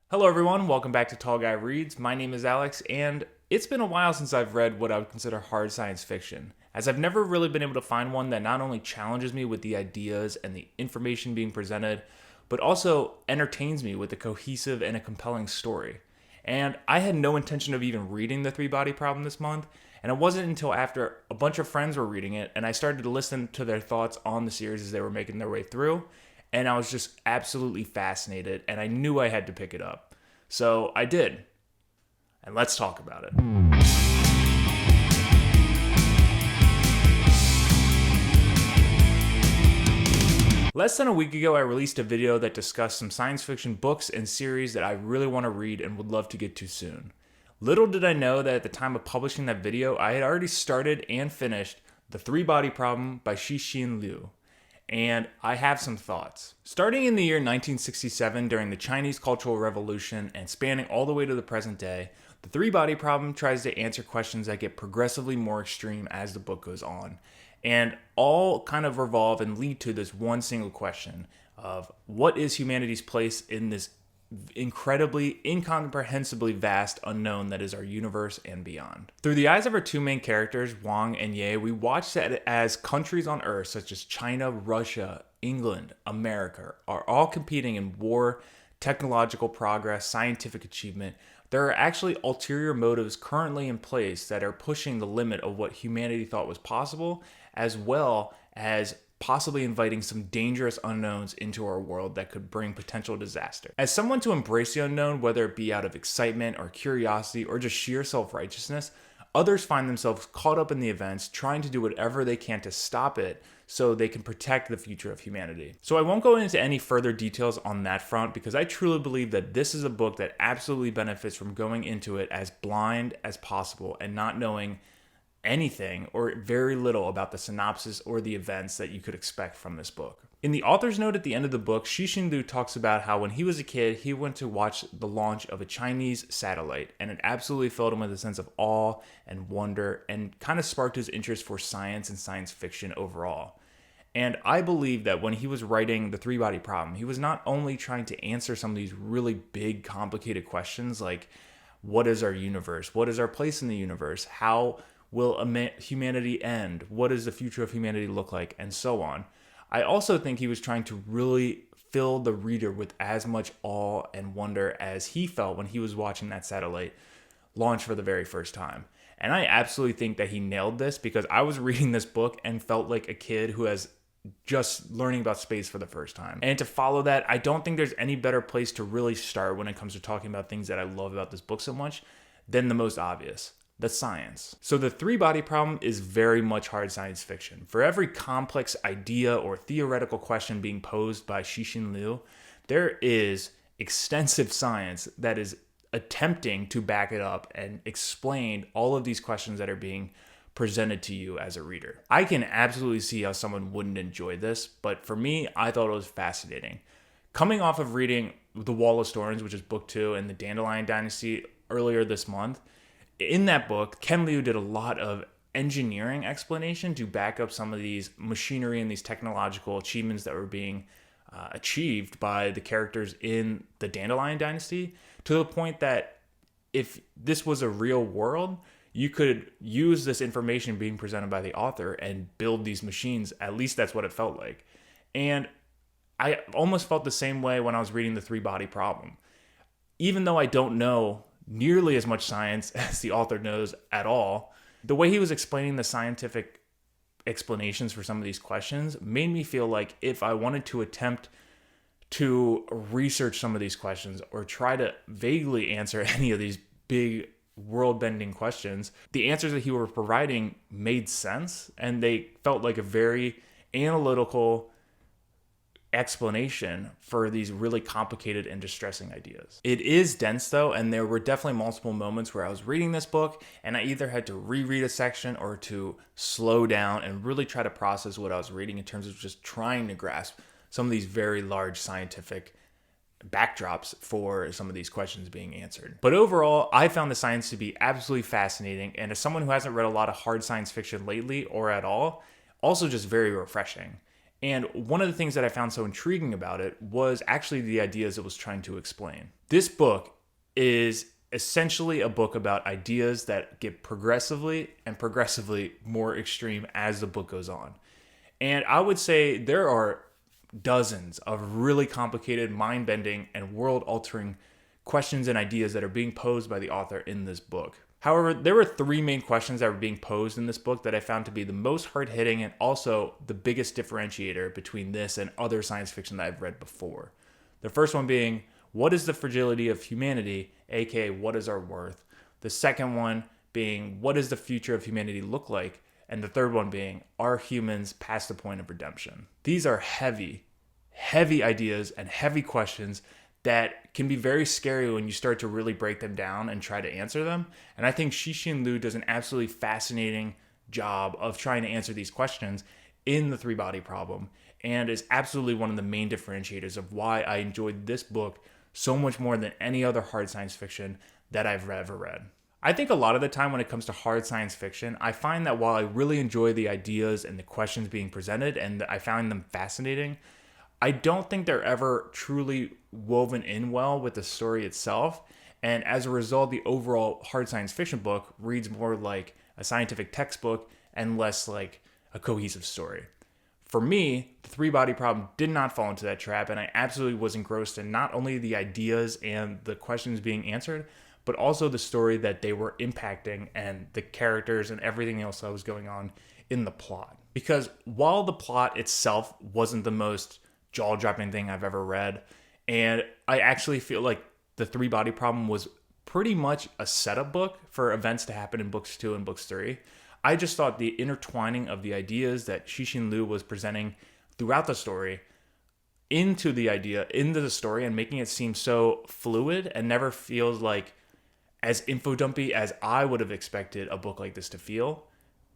Hello everyone, welcome back to Tall Guy Reads. My name is Alex, and it's been a while since I've read what I would consider hard science fiction, as I've never really been able to find one that not only challenges me with the ideas and the information being presented, but also entertains me with a cohesive and a compelling story. And I had no intention of even reading The Three Body Problem this month, and it wasn't until after a bunch of friends were reading it and I started to listen to their thoughts on the series as they were making their way through, and I was just absolutely fascinated, and I knew I had to pick it up. So I did, and let's talk about it. Less than a week ago, I released a video that discussed some science fiction books and series that I really want to read and would love to get to soon. Little did I know that at the time of publishing that video, I had already started and finished The Three Body Problem by Cixin Liu. And I have some thoughts. Starting in the year 1967 during the Chinese Cultural Revolution and spanning all the way to the present day, the Three Body Problem tries to answer questions that get progressively more extreme as the book goes on, and all kind of revolve and lead to this one single question of what is humanity's place in this incredibly, incomprehensibly vast unknown that is our universe and beyond. Through the eyes of our two main characters, Wang and Ye, we watch it as countries on Earth such as China, Russia, England, America are all competing in war, technological progress, scientific achievement. There are actually ulterior motives currently in place that are pushing the limit of what humanity thought was possible, as well as possibly inviting some dangerous unknowns into our world that could bring potential disaster. As someone to embrace the unknown, whether it be out of excitement or curiosity or just sheer self-righteousness, others find themselves caught up in the events, trying to do whatever they can to stop it so they can protect the future of humanity. So I won't go into any further details on that front because I truly believe that this is a book that absolutely benefits from going into it as blind as possible and not knowing anything or very little about the synopsis or the events that you could expect from this book. In the author's note at the end of the book, Cixin Liu talks about how when he was a kid, he went to watch the launch of a Chinese satellite, and it absolutely filled him with a sense of awe and wonder and kind of sparked his interest for science and science fiction overall. And I believe that when he was writing The Three Body Problem, he was not only trying to answer some of these really big, complicated questions like, what is our universe? What is our place in the universe? How will humanity end? What does the future of humanity look like? And so on. I also think he was trying to really fill the reader with as much awe and wonder as he felt when he was watching that satellite launch for the very first time. And I absolutely think that he nailed this because I was reading this book and felt like a kid who has just learning about space for the first time. And to follow that, I don't think there's any better place to really start when it comes to talking about things that I love about this book so much than the most obvious: the science. So The Three Body Problem is very much hard science fiction. For every complex idea or theoretical question being posed by Cixin Liu, there is extensive science that is attempting to back it up and explain all of these questions that are being presented to you as a reader. I can absolutely see how someone wouldn't enjoy this, but for me, I thought it was fascinating. Coming off of reading The Wall of Storms, which is book 2, and The Dandelion Dynasty earlier this month, in that book, Ken Liu did a lot of engineering explanation to back up some of these machinery and these technological achievements that were being achieved by the characters in the Dandelion Dynasty, to the point that if this was a real world, you could use this information being presented by the author and build these machines. At least that's what it felt like. And I almost felt the same way when I was reading The Three Body Problem. Even though I don't know nearly as much science as the author knows at all, the way he was explaining the scientific explanations for some of these questions made me feel like if I wanted to attempt to research some of these questions or try to vaguely answer any of these big world-bending questions, the answers that he was providing made sense, and they felt like a very analytical explanation for these really complicated and distressing ideas. It is dense though, and there were definitely multiple moments where I was reading this book and I either had to reread a section or to slow down and really try to process what I was reading in terms of just trying to grasp some of these very large scientific backdrops for some of these questions being answered. But overall, I found the science to be absolutely fascinating, and as someone who hasn't read a lot of hard science fiction lately or at all, also just very refreshing. And one of the things that I found so intriguing about it was actually the ideas it was trying to explain. This book is essentially a book about ideas that get progressively more extreme as the book goes on. And I would say there are dozens of really complicated, mind-bending, and world-altering questions and ideas that are being posed by the author in this book. However, there were three main questions that were being posed in this book that I found to be the most hard-hitting and also the biggest differentiator between this and other science fiction that I've read before. The first one being, what is the fragility of humanity, aka what is our worth? The second one being, what does the future of humanity look like? And the third one being, are humans past the point of redemption? These are heavy ideas and heavy questions that can be very scary when you start to really break them down and try to answer them. And I think Cixin Liu does an absolutely fascinating job of trying to answer these questions in the three-body problem, and is absolutely one of the main differentiators of why I enjoyed this book so much more than any other hard science fiction that I've ever read. I think a lot of the time when it comes to hard science fiction, I find that while I really enjoy the ideas and the questions being presented and I find them fascinating, I don't think they're ever truly woven in well with the story itself. And as a result, the overall hard science fiction book reads more like a scientific textbook and less like a cohesive story. For me, the three-body problem did not fall into that trap, and I absolutely was engrossed in not only the ideas and the questions being answered, but also the story that they were impacting and the characters and everything else that was going on in the plot. Because while the plot itself wasn't the most jaw-dropping thing I've ever read, and I actually feel like the three-body problem was pretty much a setup book for events to happen in books 2 and books 3. I just thought the intertwining of the ideas that Cixin Liu was presenting throughout the story into the story, and making it seem so fluid and never feels like as info dumpy as I would have expected a book like this to feel,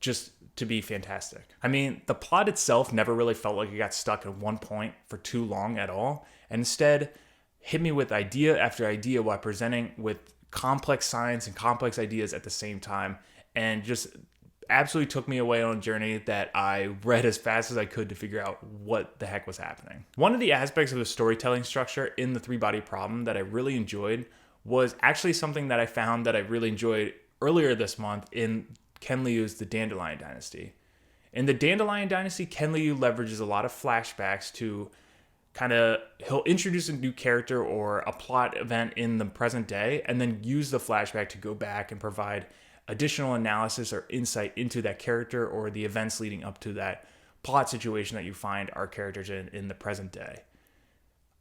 just to be fantastic. I mean, the plot itself never really felt like it got stuck at one point for too long at all, and instead hit me with idea after idea while presenting with complex science and complex ideas at the same time, and just absolutely took me away on a journey that I read as fast as I could to figure out what the heck was happening. One of the aspects of the storytelling structure in the three-body problem that I really enjoyed was actually something that I found that I really enjoyed earlier this month in Ken Liu's The Dandelion Dynasty. In The Dandelion Dynasty, Ken Liu leverages a lot of flashbacks to he'll introduce a new character or a plot event in the present day, and then use the flashback to go back and provide additional analysis or insight into that character or the events leading up to that plot situation that you find our characters in the present day.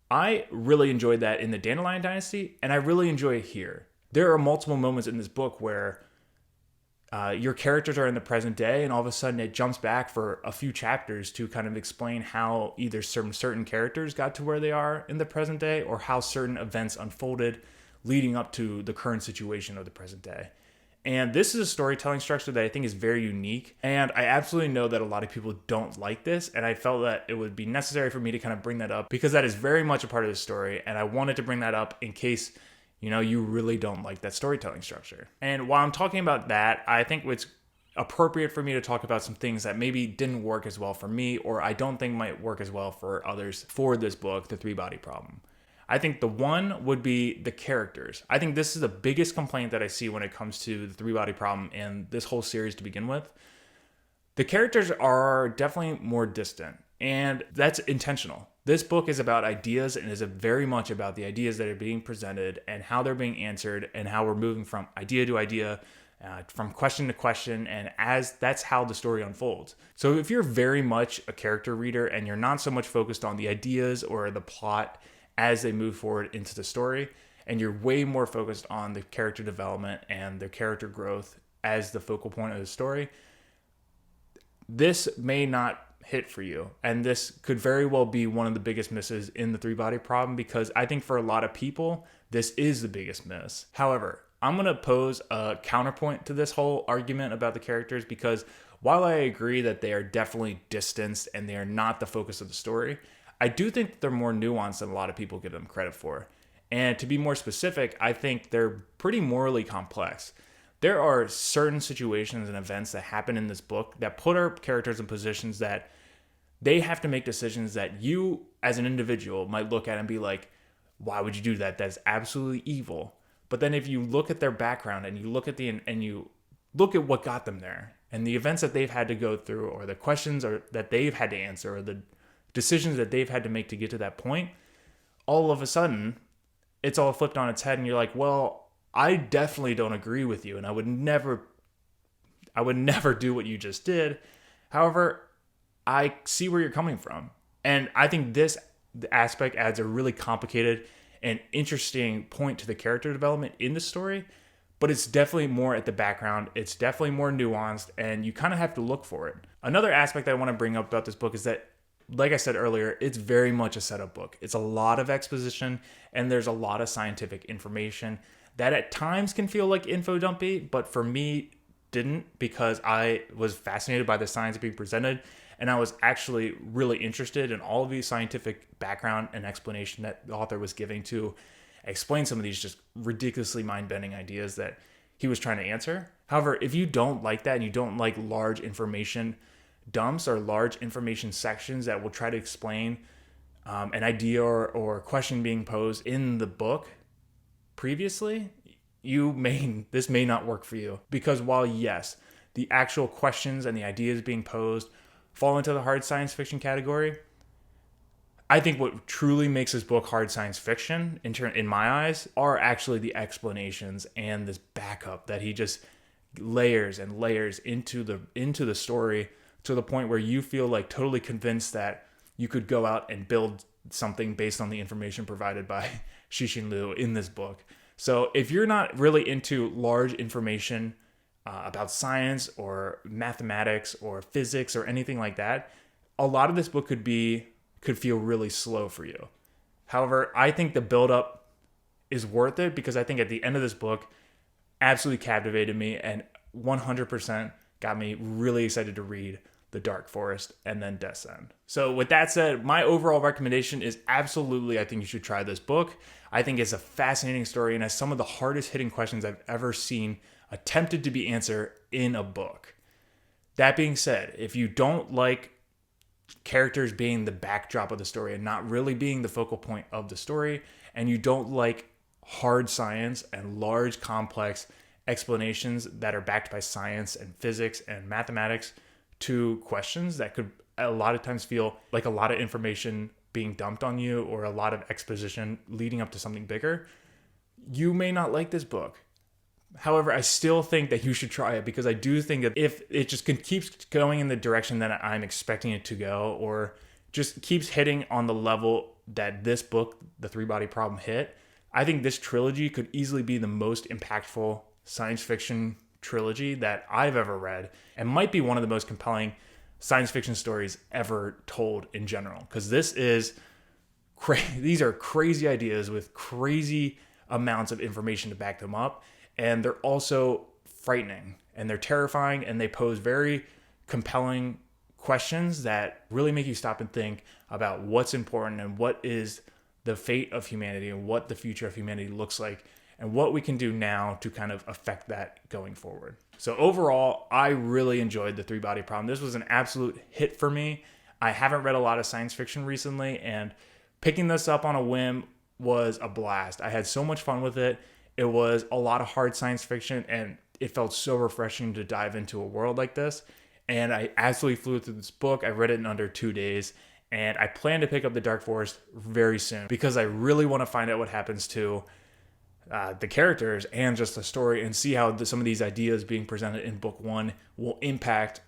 I really enjoyed that in The Dandelion Dynasty, and I really enjoy it here. There are multiple moments in this book where your characters are in the present day, and all of a sudden it jumps back for a few chapters to kind of explain how either certain characters got to where they are in the present day, or how certain events unfolded leading up to the current situation of the present day. And this is a storytelling structure that I think is very unique, and I absolutely know that a lot of people don't like this, and I felt that it would be necessary for me to kind of bring that up because that is very much a part of the story, and I wanted to bring that up in case you really don't like that storytelling structure. And while I'm talking about that, I think it's appropriate for me to talk about some things that maybe didn't work as well for me, or I don't think might work as well for others for this book, The Three-Body Problem. I think the one would be the characters. I think this is the biggest complaint that I see when it comes to The Three-Body Problem and this whole series to begin with. The characters are definitely more distant, and that's intentional. This book is about ideas and is very much about the ideas that are being presented and how they're being answered and how we're moving from idea to idea, from question to question, and that's how the story unfolds. So if you're very much a character reader and you're not so much focused on the ideas or the plot as they move forward into the story, and you're way more focused on the character development and their character growth as the focal point of the story, this may not hit for you. And this could very well be one of the biggest misses in the Three-Body Problem, because I think for a lot of people, this is the biggest miss. However, I'm going to pose a counterpoint to this whole argument about the characters, because while I agree that they are definitely distanced and they are not the focus of the story, I do think that they're more nuanced than a lot of people give them credit for. And to be more specific, I think they're pretty morally complex. There are certain situations and events that happen in this book that put our characters in positions that they have to make decisions that you as an individual might look at and be like, why would you do that? That's absolutely evil. But then if you look at their background and you look at what got them there and the events that they've had to go through, or the questions that they've had to answer, or the decisions that they've had to make to get to that point, all of a sudden it's all flipped on its head and you're like, well, I definitely don't agree with you and I would never do what you just did. However, I see where you're coming from. And I think this aspect adds a really complicated and interesting point to the character development in the story, but it's definitely more at the background. It's definitely more nuanced, and you kind of have to look for it. Another aspect I want to bring up about this book is that, like I said earlier, it's very much a setup book. It's a lot of exposition, and there's a lot of scientific information that at times can feel like info dumpy, but for me, didn't, because I was fascinated by the science being presented, and I was actually really interested in all of the scientific background and explanation that the author was giving to explain some of these just ridiculously mind-bending ideas that he was trying to answer. However, if you don't like that and you don't like large information dumps or large information sections that will try to explain an idea or question being posed in the book previously, this may not work for you. Because while yes, the actual questions and the ideas being posed fall into the hard science fiction category, I think what truly makes this book hard science fiction, in my eyes, are actually the explanations and this backup that he just layers and layers into the story, to the point where you feel like totally convinced that you could go out and build something based on the information provided by Cixin Liu in this book. So if you're not really into large information about science or mathematics or physics or anything like that, a lot of this book could feel really slow for you. However, I think the buildup is worth it, because I think at the end of this book absolutely captivated me and 100% got me really excited to read The Dark Forest and then Death's End. So with that said, my overall recommendation is absolutely, I think you should try this book. I think it's a fascinating story and has some of the hardest hitting questions I've ever seen attempted to be answered in a book. That being said, if you don't like characters being the backdrop of the story and not really being the focal point of the story, and you don't like hard science and large complex explanations that are backed by science and physics and mathematics to questions that could a lot of times feel like a lot of information being dumped on you or a lot of exposition leading up to something bigger, you may not like this book. However, I still think that you should try it, because I do think that if it just keeps going in the direction that I'm expecting it to go, or just keeps hitting on the level that this book, The Three-Body Problem, hit, I think this trilogy could easily be the most impactful science fiction trilogy that I've ever read, and might be one of the most compelling science fiction stories ever told in general. Because these are crazy ideas with crazy amounts of information to back them up, and they're also frightening and they're terrifying, and they pose very compelling questions that really make you stop and think about what's important and what is the fate of humanity and what the future of humanity looks like and what we can do now to kind of affect that going forward. So overall, I really enjoyed The Three-Body Problem. This was an absolute hit for me. I haven't read a lot of science fiction recently, and picking this up on a whim was a blast. I had so much fun with it. It was a lot of hard science fiction, and it felt so refreshing to dive into a world like this. And I absolutely flew through this book. I read it in under 2 days, and I plan to pick up The Dark Forest very soon, because I really want to find out what happens to the characters and just the story, and see how some of these ideas being presented in book one will impact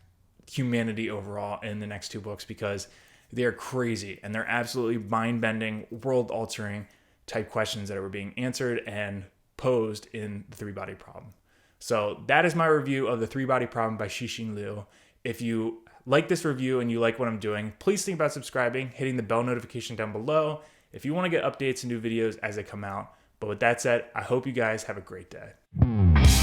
humanity overall in the next 2 books, because they're crazy and they're absolutely mind-bending, world-altering type questions that were being answered and posed in The Three-Body Problem. So that is my review of The Three-Body Problem by Cixin Liu. If you like this review and you like what I'm doing, please think about subscribing, hitting the bell notification down below if you want to get updates and new videos as they come out. But with that said, I hope you guys have a great day.